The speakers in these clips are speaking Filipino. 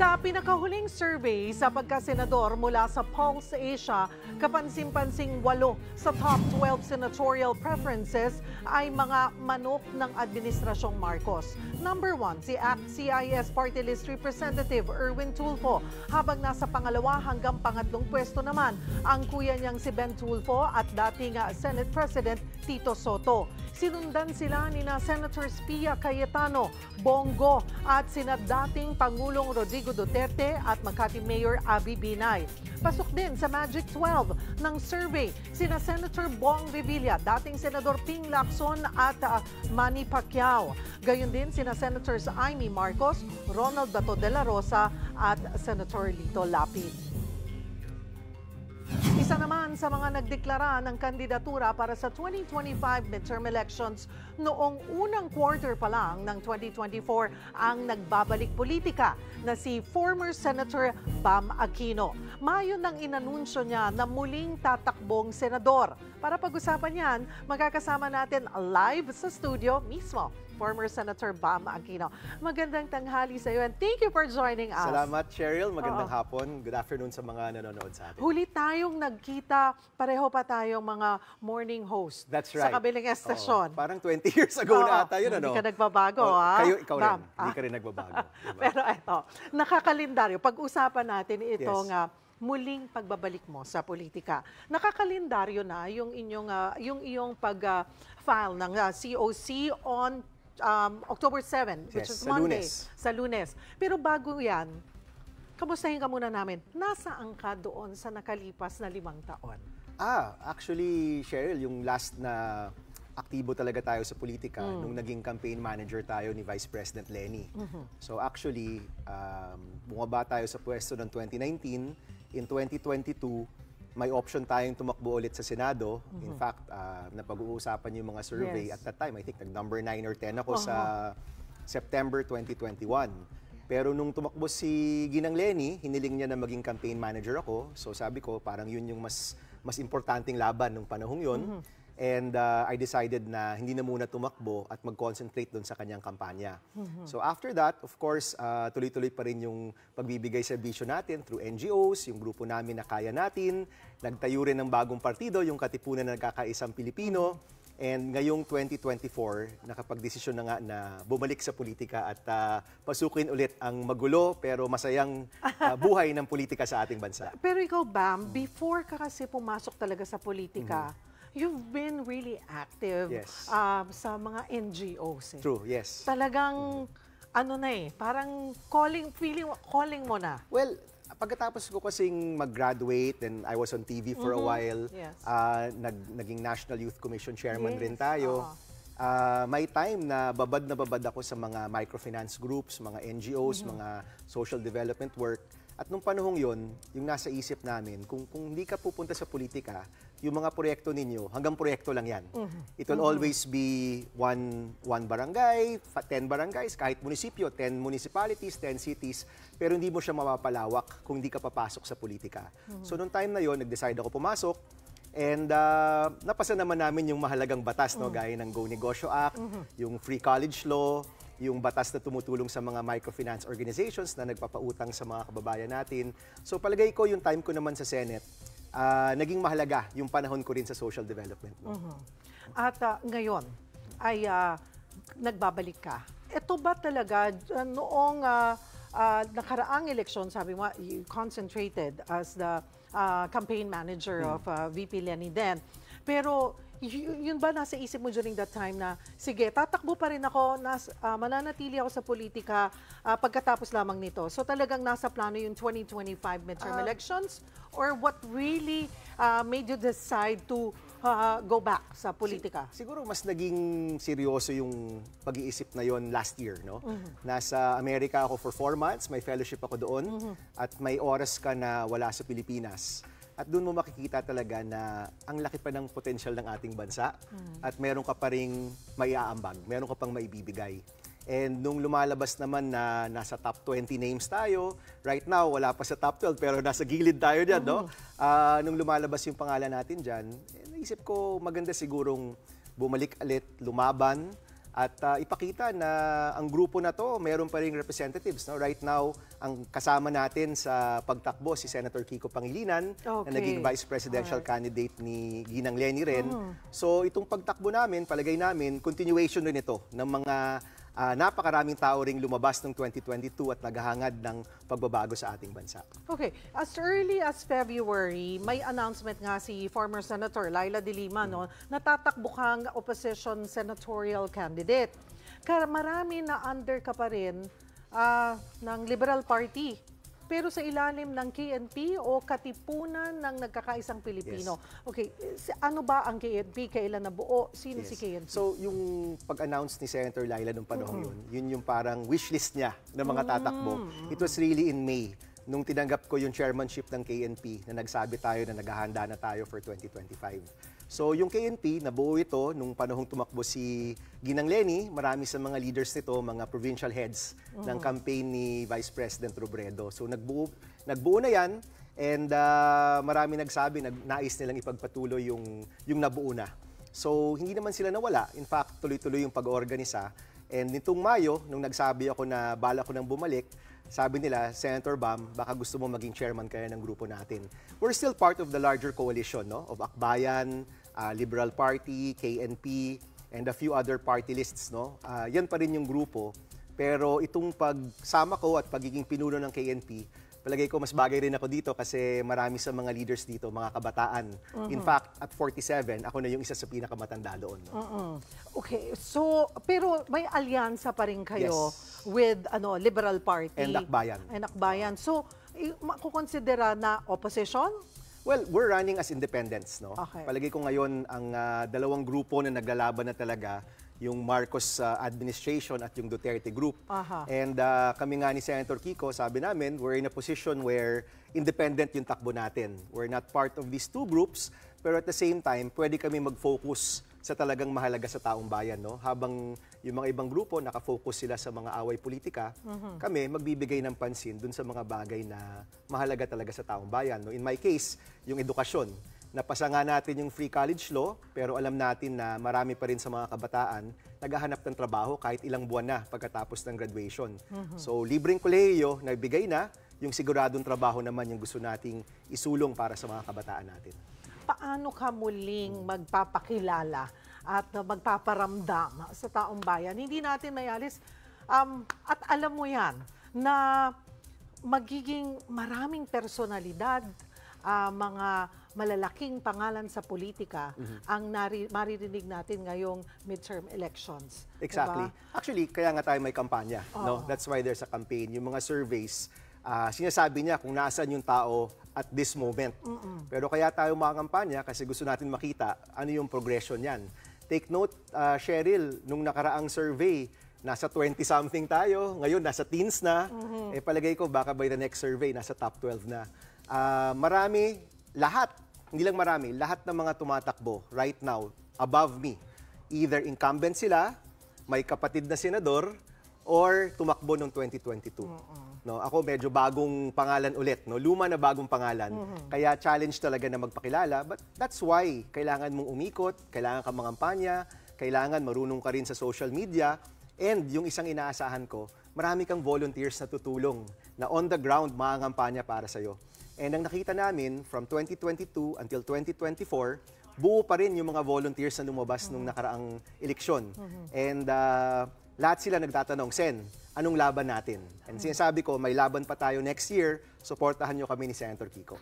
Sa pinakahuling survey sa pagkasenador mula sa Pulse Asia, kapansin-pansing 8 sa top 12 senatorial preferences ay mga manok ng Administrasyong Marcos. Number 1, si ACT-CIS Party List Representative Erwin Tulfo, habang nasa pangalawa hanggang pangatlong pwesto naman ang kuya niyang si Ben Tulfo at dating Senate President Tito Soto. Sinundan sila ni Senators Pia Cayetano, Bongo at sina dating Pangulong Rodrigo Duterte at Makati Mayor Abby Binay. Pasok din sa Magic 12 ng survey sina Senator Bong Revilla, dating Senador Ping Lacson at Manny Pacquiao. Gayon din sina Senators Amy Marcos, Ronald Bato de la Rosa at Senator Lito Lapid. Isa naman sa mga nagdeklara ng kandidatura para sa 2025 midterm elections noong unang quarter pa lang ng 2024 ang nagbabalik politika na si former Senator Bam Aquino. Mayo nang inanunsyo niya na muling tatakbong senador. Para pag-usapan yan, magkakasama natin live sa studio mismo, former Senator Bam Aquino. Magandang tanghali sa iyo and thank you for joining us. Salamat, Cheryl. Magandang hapon. Good afternoon sa mga nanonood sa atin. Huli tayong nagkita, pareho pa tayong mga morning host. That's right. Sa kabilang estasyon. Parang 20 years ago na ata yun, ano? Hindi ka nagbabago, ha? Ikaw rin. Hindi ka rin nagbabago. Diba? Pero eto, nakakalendaryo. Pag-usapan natin itong muling pagbabalik mo sa politika. Nakakalendaryo na yung iyong pag-file ng COC on October 7, which is Monday. Sa Lunes. Pero bago yan, kamustahin ka muna namin, nasaan ka doon sa nakalipas na 5 taon? Actually, Cheryl, yung last na aktibo talaga tayo sa politika nung naging campaign manager tayo ni Vice President Lenny. So actually, bumaba tayo sa pwesto ng 2019. In 2022, may option tayong tumakbo ulit sa Senado. In fact, napag-uusapan yung mga survey at that time. I think nag-number 9 or 10 ako sa September 2021. Pero nung tumakbo si Ginang Lenny, hiniling niya na maging campaign manager ako. So sabi ko, parang yun yung mas importanteng laban nung panahong yun. And I decided na hindi na muna tumakbo at mag-concentrate doon sa kanyang kampanya. So after that, of course, tuloy-tuloy pa rin yung pagbibigay serbisyo natin through NGOs, yung grupo namin na Kaya Natin. Nagtayo rin ng bagong partido, yung Katipunan ng Nagkakaisang Pilipino. And ngayong 2024, nakapagdesisyon na nga na bumalik sa politika at pasukin ulit ang magulo pero masayang buhay ng politika sa ating bansa. Pero ikaw, Bam, before ka kasi pumasok talaga sa politika, you've been really active sa mga NGOs. True, yes. Talagang, parang calling mo na. Well, pagkatapos ko kasing mag-graduate, and I was on TV for a while, naging National Youth Commission Chairman rin tayo. May time na babad ako sa mga microfinance groups, mga NGOs, mga social development work. At nung panahong yon, yung nasa isip namin, kung hindi ka pupunta sa politika, yung mga proyekto ninyo, hanggang proyekto lang yan. It will always be one barangay, 10 barangays, kahit munisipyo, 10 municipalities, 10 cities, pero hindi mo siya mapapalawak kung hindi ka papasok sa politika. So nung time na yon, nag-decide ako pumasok, and napasa naman namin yung mahalagang batas, no, gaya ng Go Negosyo Act, yung Free College Law, yung batas na tumutulong sa mga microfinance organizations na nagpapautang sa mga kababayan natin. So palagay ko yung time ko naman sa Senate, naging mahalaga yung panahon ko rin sa social development. No? At ngayon ay nagbabalik ka. Ito ba talaga noong nakaraang eleksyon, sabi mo, you concentrated as the campaign manager of VP Lenny then. Pero yun ba nasa isip mo during that time na, sige, tatakbo pa rin ako, mananatili ako sa politika pagkatapos lamang nito? So talagang nasa plano yung 2025 midterm elections? Or what really made you decide to go back sa politika? Siguro mas naging seryoso yung pag-iisip na yon last year. No? Nasa Amerika ako for 4 months, may fellowship ako doon, at may oras ka na wala sa Pilipinas. At doon mo makikita talaga na ang laki pa ng potensyal ng ating bansa at meron ka pa ring maiaambag, meron ka pang maibibigay. And nung lumalabas naman na nasa top 20 names tayo, right now wala pa sa top 12 pero nasa gilid tayo dyan, no? Nung lumalabas yung pangalan natin dyan, naisip ko maganda sigurong bumalik ulit, lumaban, at ipakita na ang grupo na to mayroon pa ring representatives. No? Right now, ang kasama natin sa pagtakbo si Senator Kiko Pangilinan na naging vice presidential candidate ni Ginang Leni rin. So itong pagtakbo namin, palagay namin, continuation rin ito ng mga napakaraming tao ring lumabas noong 2022 at naghahangad ng pagbabago sa ating bansa. Okay, as early as February, may announcement nga si former Senator Laila De Lima, no, na tatakbo kang opposition senatorial candidate. Kaya marami na under ka pa rin ng Liberal Party. Pero sa ilalim ng KNP o Katipunan ng Nagkakaisang Pilipino. Yes. Okay, ano ba ang KNP? Kailan nabuo? Sino si KNP? So, yung pag-announce ni Senator Laila nung panahon yun yung parang wishlist niya ng mga tatakbo. It was really in May, nung tinanggap ko yung chairmanship ng KNP na nagsabi tayo na naghahanda na tayo for 2025. So, yung KNP, nabuo ito nung panahong tumakbo si Ginang Leni, marami sa mga leaders nito, mga provincial heads ng campaign ni Vice President Robredo. So, nagbuo na yan and marami nagsabi, nais nilang ipagpatuloy yung nabuo na. So, hindi naman sila nawala. In fact, tuloy-tuloy yung pag-organisa. And nitong Mayo, nung nagsabi ako na bala ko nang bumalik, sabi nila, Senator Bam, baka gusto mo maging chairman kaya ng grupo natin. We're still part of the larger coalition, no? Of Akbayan, Liberal Party, KNP, and a few other party lists, no? Yan pa rin yung grupo. Pero itong pagsama ko at pagiging pinuno ng KNP, palagay ko mas bagay rin ako dito kasi marami sa mga leaders dito, mga kabataan. In fact, at 47, ako na yung isa sa pinakamatanda doon. No? Okay, so, pero may alyansa pa rin kayo with Liberal Party. And Akbayan. And Akbayan. So, makukonsidera na opposition? Well, we're running as independents, no? Okay. Palagay ko ngayon ang dalawang grupo na naglalaban na talaga, yung Marcos administration at yung Duterte group. And kami nga ni Senator Kiko, sabi namin, we're in a position where independent yung takbo natin. We're not part of these two groups, pero at the same time, pwede kami mag-focus sa talagang mahalaga sa taong bayan, no? Habang yung mga ibang grupo nakafocus sila sa mga away politika, kami magbibigay ng pansin dun sa mga bagay na mahalaga talaga sa taong bayan, no? In my case, yung edukasyon. Napasa nga natin yung free college law, pero alam natin na marami pa rin sa mga kabataan naghahanap ng trabaho kahit ilang buwan na pagkatapos ng graduation. So, libreng kolehiyo, nagbigay na, yung siguradong trabaho naman yung gusto nating isulong para sa mga kabataan natin. Paano ka muling magpapakilala at magpaparamdam sa taong bayan? Hindi natin mayalis, at alam mo yan, na magiging maraming personalidad, mga malalaking pangalan sa politika ang maririnig natin ngayong midterm elections. Exactly. Diba? Actually, kaya nga tayo may kampanya. No? That's why there's a campaign. Yung mga surveys, sinasabi niya kung nasaan yung tao at this moment. Pero kaya tayo mga kampanya kasi gusto natin makita ano yung progression yan. Take note, Cheryl, nung nakaraang survey, nasa 20-something tayo. Ngayon, nasa teens na. Palagay ko, baka by the next survey, nasa top 12 na. Marami, lahat, hindi lang marami, lahat ng mga tumatakbo right now, above me, either incumbent sila, may kapatid na senador, or tumakbo noong 2022. No, ako medyo bagong pangalan ulit, no? Luma na bagong pangalan. Kaya challenge talaga na magpakilala, but that's why kailangan mong umikot, kailangan ka mangampanya, kailangan marunong ka rin sa social media, and yung isang inaasahan ko, marami kang volunteers na tutulong na on the ground mangangampanya para sa'yo. And ang nakita namin, from 2022 until 2024, buo pa rin yung mga volunteers na lumabas nung nakaraang eleksyon. And lahat sila nagtatanong, Sen, anong laban natin? And sinasabi ko, may laban pa tayo next year, supportahan nyo kami ni Senator Kiko.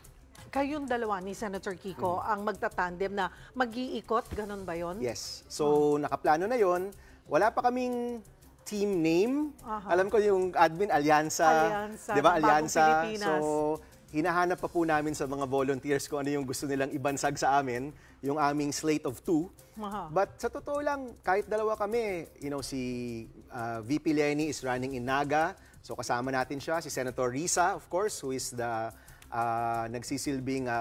Kayong dalawa ni Senator Kiko ang magtatandem na mag-iikot, ganun ba yon? Yes. So, nakaplano na yon. Wala pa kaming team name. Alam ko yung admin, Alyansa. Di ba? Alyansa. So, hinahanap pa po namin sa mga volunteers kung ano yung gusto nilang ibansag sa amin, yung aming slate of 2. But sa totoo lang, kahit dalawa kami, you know, si VP Leni is running in Naga, so kasama natin siya. Si Senator Risa, of course, who is the nagsisilbing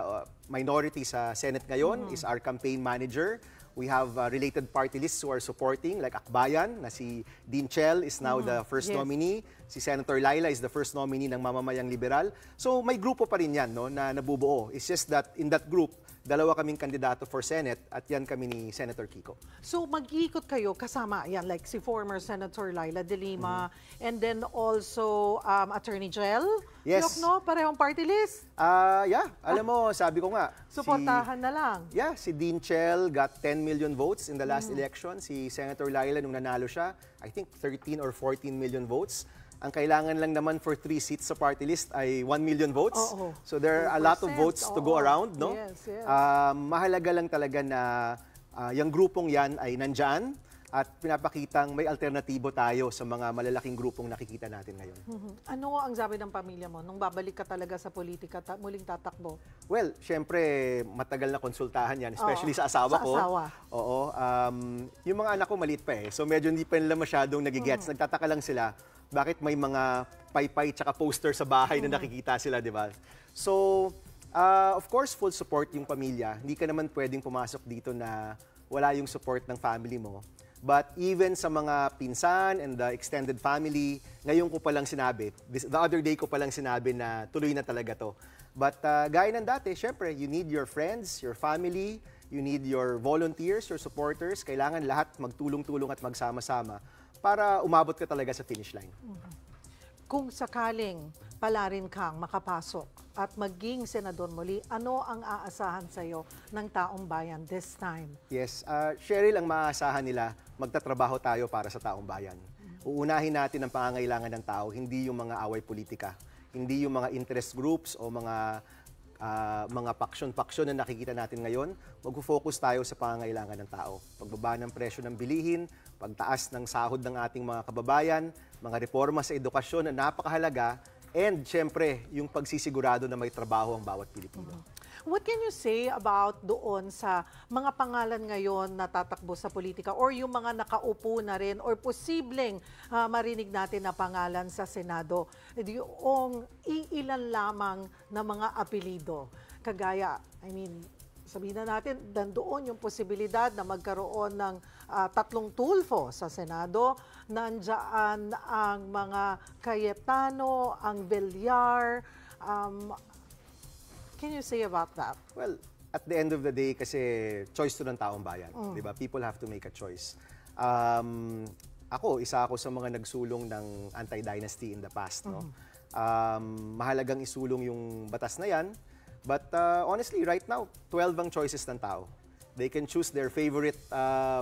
minority sa Senate ngayon, is our campaign manager. We have related party lists who are supporting, like Akbayan, na si Dean Chel is now the first nominee. Si Senator Laila is the first nominee ng Mamamayang Liberal. So may grupo pa rin yan, no, na nabubuo. It's just that in that group, dalawa kaming kandidato for Senate at yan kami ni Senator Kiko. So mag-iikot kayo kasama, yan, like si former Senator Laila de Lima, and then also Attorney Jel? Yes. Ilocno, parehong party list? Yeah, alam mo, sabi ko nga. Suportahan na lang. Yeah, si Dean Chel got 10 million votes in the last election. Si Senator Laila, nung nanalo siya, I think 13 or 14 million votes. Ang kailangan lang naman for 3 seats sa party list ay 1 million votes. Oo. So there are a lot of 2%, votes to go around, no? Yes, yes. Mahalaga lang talaga na yung grupong yan ay nandyan at pinapakitang may alternatibo tayo sa mga malalaking grupong nakikita natin ngayon. Ano ang sabi ng pamilya mo nung babalik ka talaga sa politika, muling tatakbo? Well, syempre, matagal na konsultahan yan, especially sa asawa ko. Sa asawa. Oo. Yung mga anak ko maliit pa eh. So medyo hindi pa nila masyadong nagigets. Nagtataka lang sila, bakit may mga paypay tsaka poster sa bahay na nakikita sila, di ba? So, of course, full support yung pamilya. Hindi ka naman pwedeng pumasok dito na wala yung support ng family mo. But even sa mga pinsan and the extended family, ngayon ko palang sinabi, the other day ko palang sinabi na tuloy na talaga to. But gaya ng dati, syempre, you need your friends, your family, you need your volunteers, your supporters. Kailangan lahat magtulong-tulong at magsama-sama para umabot ka talaga sa finish line. Kung sakaling pala rin kang makapasok at maging senador muli, ano ang aasahan sa'yo ng taong bayan this time? Yes, Cheryl, ang maaasahan nila, magtatrabaho tayo para sa taong bayan. Uunahin natin ang pangangailangan ng tao, hindi yung mga away politika, hindi yung mga interest groups o mga paksyon-paksyon na nakikita natin ngayon. Mag-focus tayo sa pangangailangan ng tao. Pagbaba ng presyo ng bilihin, pagtaas ng sahod ng ating mga kababayan, mga reforma sa edukasyon na napakahalaga, and syempre, yung pagsisigurado na may trabaho ang bawat Pilipino. What can you say about doon sa mga pangalan ngayon na tatakbo sa politika or yung mga nakaupo na rin or posibleng marinig natin na pangalan sa Senado? Yung iilan lamang na mga apelido. Kagaya, sabihin na natin, doon yung posibilidad na magkaroon ng 3 Tulfo sa Senado. Nandiyan ang mga Cayetano, ang Villar. Can you say about that? Well, at the end of the day, kasi choice to ng taong bayan. Di ba? People have to make a choice. Isa ako sa mga nagsulong ng anti-dynasty in the past. No? Mahalagang isulong yung batas na yan. But honestly, right now, 12 ang choices ng tao. They can choose their favorite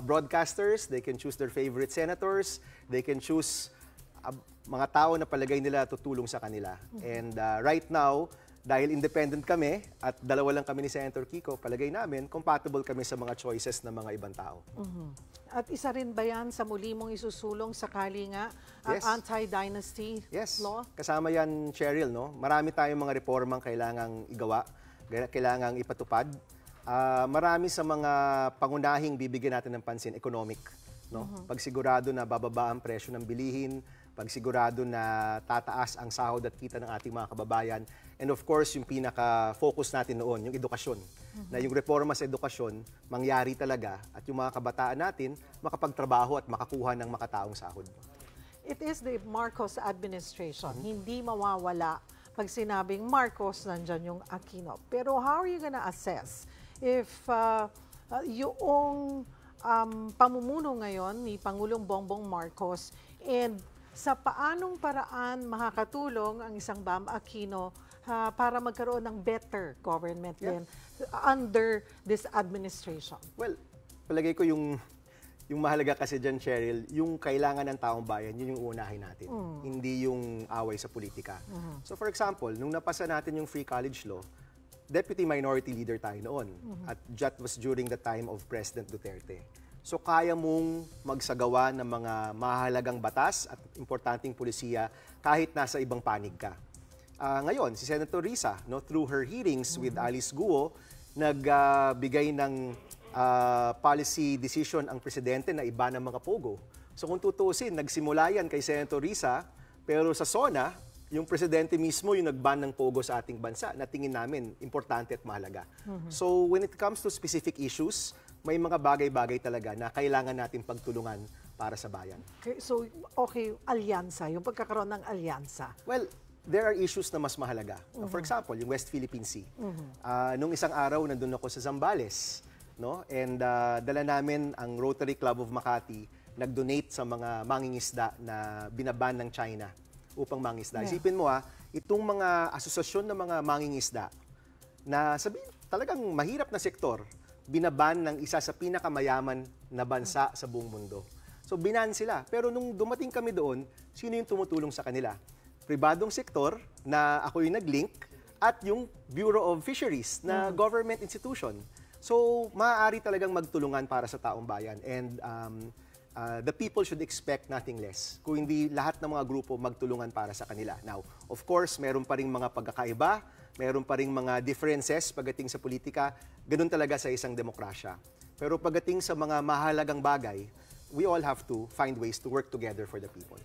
broadcasters, they can choose their favorite senators, they can choose mga tao na palagay nila tutulong sa kanila. And right now, dahil independent kami at dalawa lang kami ni Senator Kiko, palagay namin, compatible kami sa mga choices ng mga ibang tao. At isa rin ba yan sa muli mong isusulong sakali nga ang anti-dynasty law? Kasama yan, Cheryl. No? Marami tayong mga reformang kailangang igawa, kailangang ipatupad. Marami sa mga pangunahing bibigyan natin ng pansin, economic. No? Pagsigurado na bababa ang presyo ng bilihin, pagsigurado na tataas ang sahod at kita ng ating mga kababayan. And of course, yung pinaka-focus natin noon, yung edukasyon. Na yung reforma sa edukasyon, mangyari talaga at yung mga kabataan natin makapagtrabaho at makakuha ng makataong sahod. It is the Marcos administration. Hindi mawawala pag sinabing Marcos, nandyan yung Aquino. Pero how are you gonna assess if yung pamumuno ngayon ni Pangulong Bongbong Marcos and sa paanong paraan makakatulong ang isang Bam Aquino para magkaroon ng better government din under this administration? Well, palagay ko yung mahalaga kasi dyan, Cheryl, yung kailangan ng taong bayan, yun yung unahin natin. Hindi yung away sa politika. So for example, nung napasa natin yung free college law, deputy minority leader tayo noon. At that was during the time of President Duterte. So kaya mong magsagawa ng mga mahalagang batas at importanteng pulisiya kahit nasa ibang panig ka. Ngayon, si Senator Risa, no, through her hearings with Alice Guo, nagbigay ng policy decision ang presidente na iba ng mga pogo. So kung tutuusin, nagsimula yan kay Senator Risa, pero sa SONA, yung presidente mismo yung nag-ban ng pogo sa ating bansa na tingin namin importante at mahalaga. So when it comes to specific issues, may mga bagay-bagay talaga na kailangan natin pagtulungan para sa bayan. Okay, so, okay, alyansa, yung pagkakaroon ng alyansa. Well, there are issues na mas mahalaga. For example, yung West Philippine Sea. Nung isang araw, nandun ako sa Zambales, no? And dala namin ang Rotary Club of Makati, nag-donate sa mga mangingisda na binaban ng China upang mangingisda. Yeah. Isipin mo itong mga asosasyon ng mga mangingisda na sabihin, talagang mahirap na sektor, binaban ng isa sa pinakamayaman na bansa sa buong mundo. So binan sila. Pero nung dumating kami doon, sino yung tumutulong sa kanila? Pribadong sektor na ako yung nag-link at yung Bureau of Fisheries na government institution. So maaari talagang magtulungan para sa taong bayan. And the people should expect nothing less. Kung hindi lahat ng mga grupo magtulungan para sa kanila. Now, of course, meron pa ring mga pagkakaiba, meron pa ring mga differences pagdating sa politika. Ganun talaga sa isang demokrasya. Pero pagdating sa mga mahalagang bagay, we all have to find ways to work together for the people.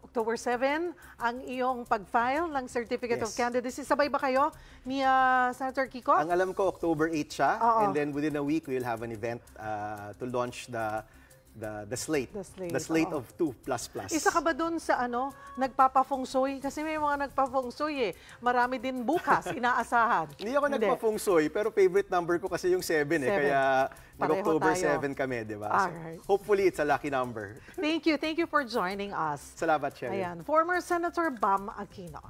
October 7, ang iyong pag-file ng Certificate of Yes. Candidacy. Sabay ba kayo ni Senator Kiko? Ang alam ko, October 8 siya. Oo. And then within a week, we'll have an event to launch the slate. The slate, oo. Of 2++. Isa ka ba doon sa nagpapa-feng-shui? Kasi may mga nagpa-feng-shui Marami din bukas, inaasahan. Hindi ako nagpa-feng shui, pero favorite number ko kasi yung 7 Seven. Kaya Pareho nag-October tayo. 7 kami, di ba? So, Alright. hopefully, it's a lucky number. Thank you for joining us. Salamat, Cheryl. Ayan, former Senator Bam Aquino.